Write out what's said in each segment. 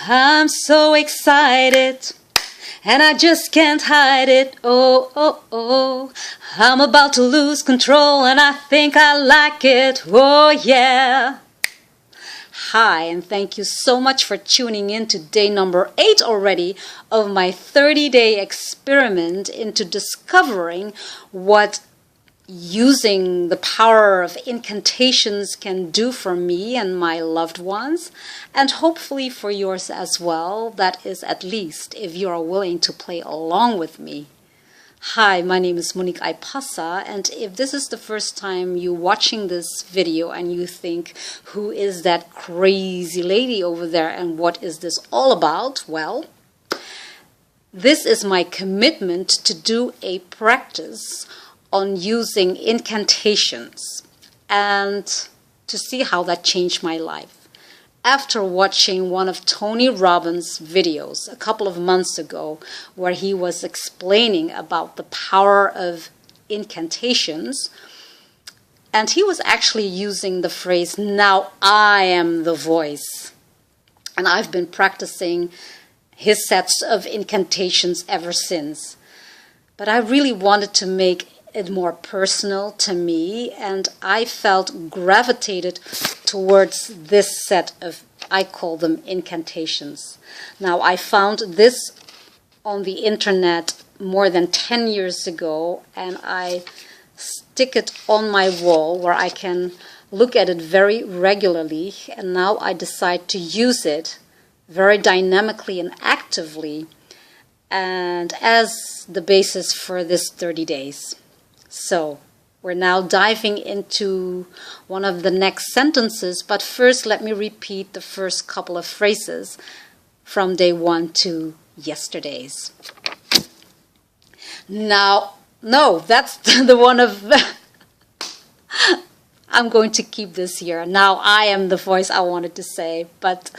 I'm so excited, and I just can't hide it. Oh, oh, oh. I'm about to lose control, and I think I like it. Oh, yeah. Hi, and thank you so much for tuning in to day number 8 already of my 30-day experiment into discovering what using the power of incantations can do for me and my loved ones, and hopefully for yours as well. That is, at least if you are willing to play along with me. Hi, my name is Monique Aipasa, and if this is the first time you watching this video and you think, who is that crazy lady over there and what is this all about? Well, this is my commitment to do a practice on using incantations and to see how that changed my life. After watching one of Tony Robbins' videos a couple of months ago where he was explaining about the power of incantations, and he was actually using the phrase, "Now I am the voice." And I've been practicing his sets of incantations ever since. But I really wanted to make it more personal to me, and I felt gravitated towards this set of, I call them incantations. Now, I found this on the internet more than 10 years ago, and I stick it on my wall where I can look at it very regularly, and now I decide to use it very dynamically and actively and as the basis for this 30 days. So, we're now diving into one of the next sentences, but first let me repeat the first couple of phrases from day 1 to yesterday's. Now, no, that's the one of... I'm going to keep this here. Now I am the voice I wanted to say, but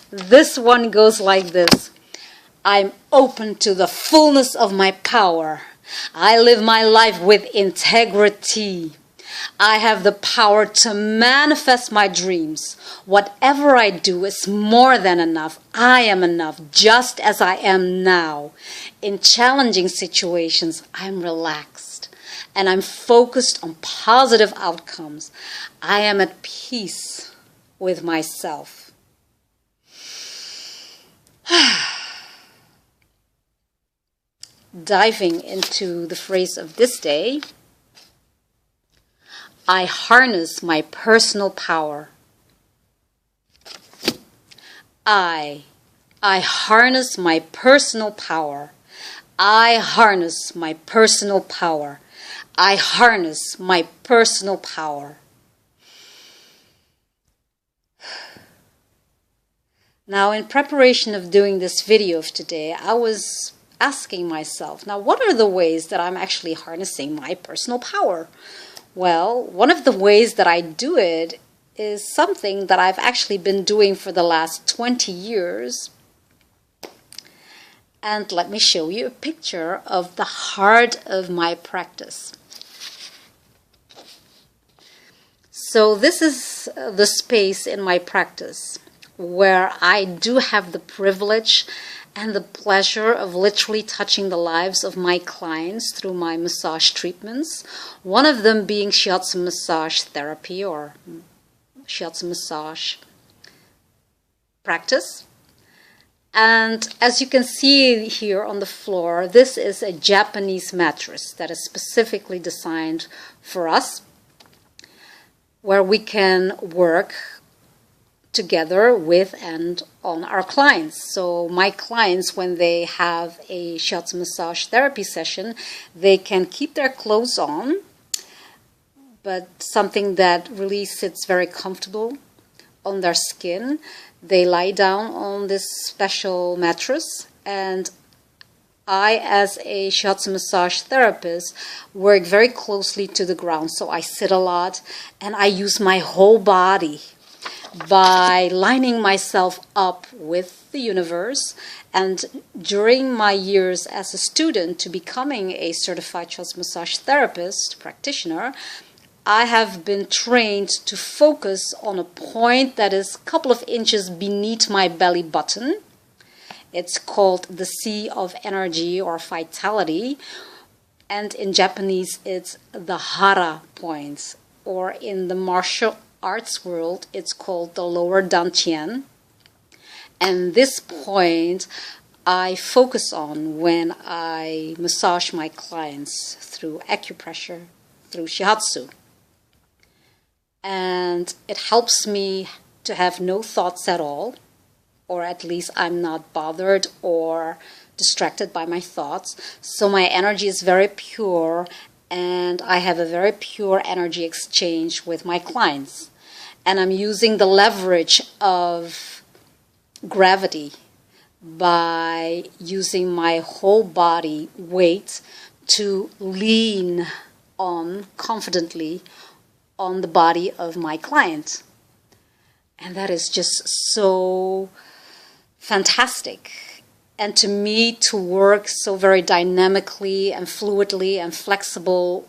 this one goes like this. I'm open to the fullness of my power. I live my life with integrity. I have the power to manifest my dreams. Whatever I do is more than enough. I am enough just as I am now. In challenging situations, I'm relaxed and I'm focused on positive outcomes. I am at peace with myself. Diving into the phrase of this day, I harness my personal power. I harness my personal power. I harness my personal power. I harness my personal power. Now, in preparation of doing this video of today, I was asking myself, now what are the ways that I'm actually harnessing my personal power? Well, one of the ways that I do it is something that I've actually been doing for the last 20 years. And let me show you a picture of the heart of my practice. So this is the space in my practice where I do have the privilege and the pleasure of literally touching the lives of my clients through my massage treatments. One of them being shiatsu massage therapy or shiatsu massage practice. And as you can see here on the floor, this is a Japanese mattress that is specifically designed for us, where we can work together with and on our clients. So my clients, when they have a shiatsu massage therapy session, they can keep their clothes on, but something that really sits very comfortable on their skin. They lie down on this special mattress, and I, as a shiatsu massage therapist, work very closely to the ground. So I sit a lot and I use my whole body by lining myself up with the universe. And during my years as a student to becoming a certified shiatsu massage therapist practitioner, I have been trained to focus on a point that is a couple of inches beneath my belly button. It's called the sea of energy or vitality. And in Japanese, it's the hara point. Or in the martial arts world, it's called the lower dantian. And this point I focus on when I massage my clients through acupressure, through shiatsu. And it helps me to have no thoughts at all, or at least I'm not bothered or distracted by my thoughts. So my energy is very pure, and I have a very pure energy exchange with my clients. And I'm using the leverage of gravity by using my whole body weight to lean on confidently on the body of my client. And that is just so fantastic. And to me, to work so very dynamically and fluidly and flexible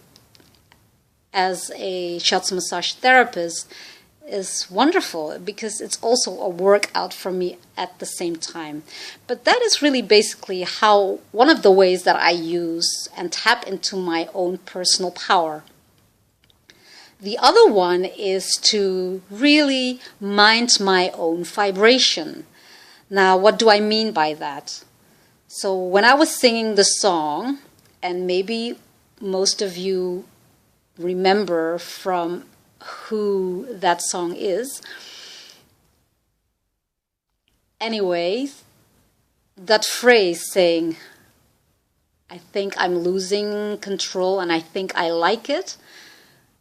as a shiatsu massage therapist is wonderful, because it's also a workout for me at the same time. But that is really basically how, one of the ways that I use and tap into my own personal power. The other one is to really mind my own vibration. Now, what do I mean by that? So when I was singing the song, and maybe most of you remember from who that song is. Anyway, that phrase saying, I think I'm losing control and I think I like it.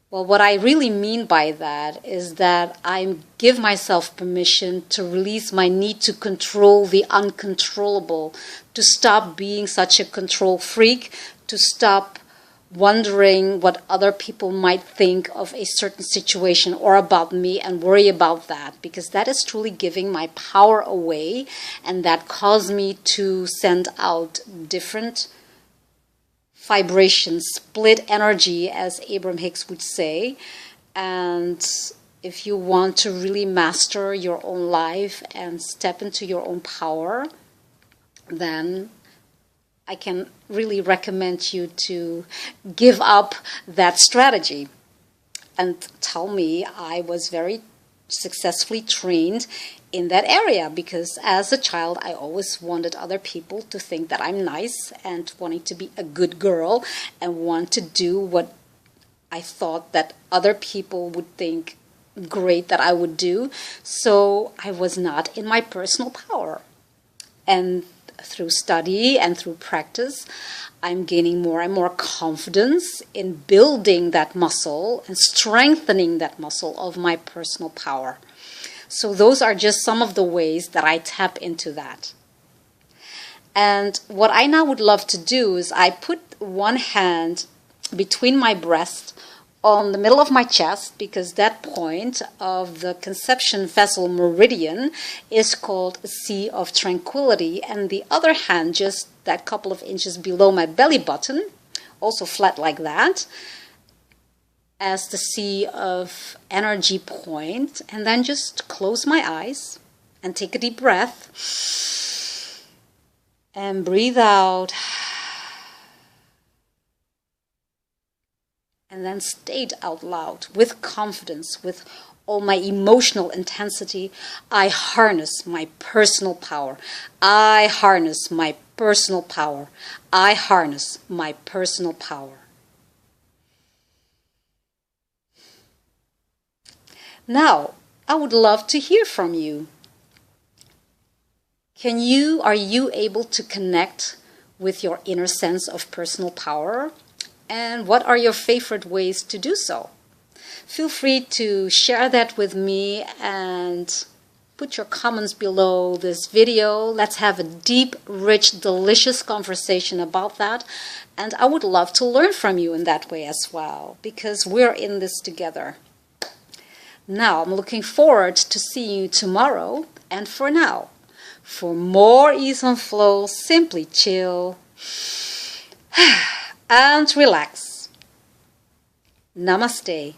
Well, what I really mean by that is that I give myself permission to release my need to control the uncontrollable, to stop being such a control freak, to stop wondering what other people might think of a certain situation or about me and worry about that, because that is truly giving my power away, and that caused me to send out different vibrations, split energy, as Abraham Hicks would say. And if you want to really master your own life and step into your own power, then I can really recommend you to give up that strategy and tell me I was very successfully trained in that area, because as a child I always wanted other people to think that I'm nice and wanting to be a good girl and want to do what I thought that other people would think great that I would do. So I was not in my personal power. And through study and through practice, I'm gaining more and more confidence in building that muscle and strengthening that muscle of my personal power. So those are just some of the ways that I tap into that. And what I now would love to do is I put one hand between my breast on the middle of my chest, because that point of the conception vessel meridian is called a sea of tranquility, and the other hand just that couple of inches below my belly button, also flat like that, as the sea of energy point. And then just close my eyes and take a deep breath and breathe out. And then state out loud with confidence, with all my emotional intensity, I harness my personal power. I harness my personal power. I harness my personal power. Now, I would love to hear from you. Are you able to connect with your inner sense of personal power? And what are your favorite ways to do so? Feel free to share that with me and put your comments below this video. Let's have a deep, rich, delicious conversation about that. And I would love to learn from you in that way as well, because we're in this together. Now, I'm looking forward to seeing you tomorrow. And for now, for more ease and flow, simply chill and relax. Namaste.